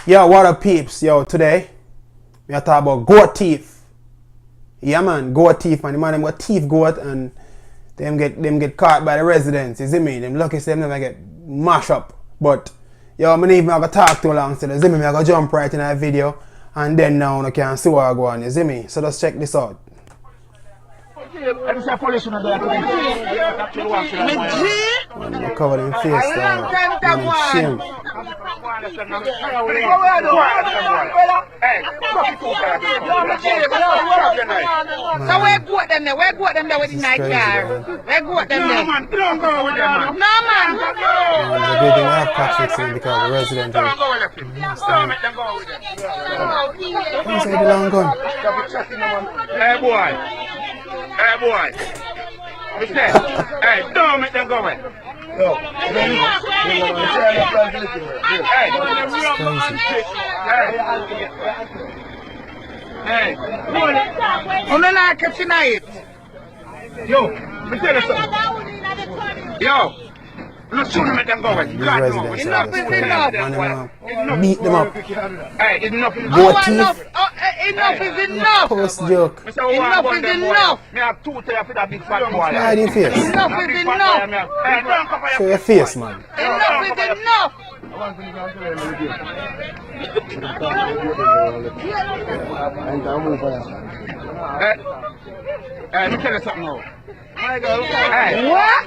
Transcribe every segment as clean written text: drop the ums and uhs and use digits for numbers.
Yo, what up, peeps? Yo, today we are talking about goat teeth. Yeah, man, goat teeth, man. The man them got teeth goat and them get caught by the residents. You see me? Them lucky say them never get mashed up. But yo, I'm not even gonna talk too long. So you see me? I'm gonna jump right in that video and then now you can see what I go on. You see me? So let's check this out. I'm covered in face, shame. So where go them there? Where go them there with the night car? Where go them there? Don't go with them, man. No, man. It's a good thing I have catch in because the resident Don't go with them. Don't make them go with them. Don't say the long gun. Hey, boy. Hey, boy. Hey, don't make them go away. No. Hey. Hey. On the like it tonight. Yo, let me tell you something. Yo. Let's soon make them go away. These residents Enough is enough. Beat them up. Hey, enough is enough. Enough is enough. Post joke. Enough is enough. Me have two tires for that big fat boy. Hide your face. Enough is enough. Show your face, man. Enough is enough. Hey, let me tell you something now. What?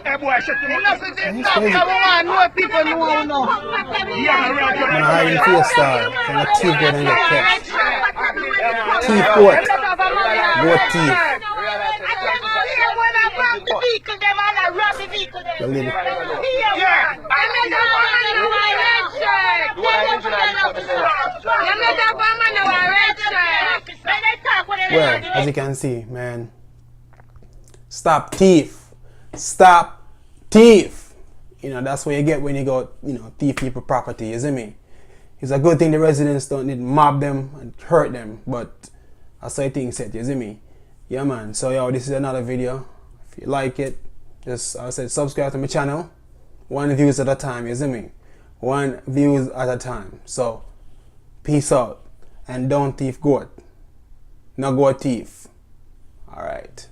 Hey, boy, shut your mouth. Enough is enough. Everyone know people know now. I'm hiding face, star. From the teeth go and get kept. Teeth goat. Goat teeth. The little. Well, as you can see, man. Stop thief. Stop thief. You know, that's what you get when you go, thief people property, you see me? It's a good thing the residents don't need to mob them and hurt them, but that's how things set, you see me? Yeah, man. So, yo, this is another video. If you like it, just, I said, subscribe to my channel. 1 views at a time, you see me? 1 views at a time. So, peace out. And don't thief goat. No goat thief. Alright.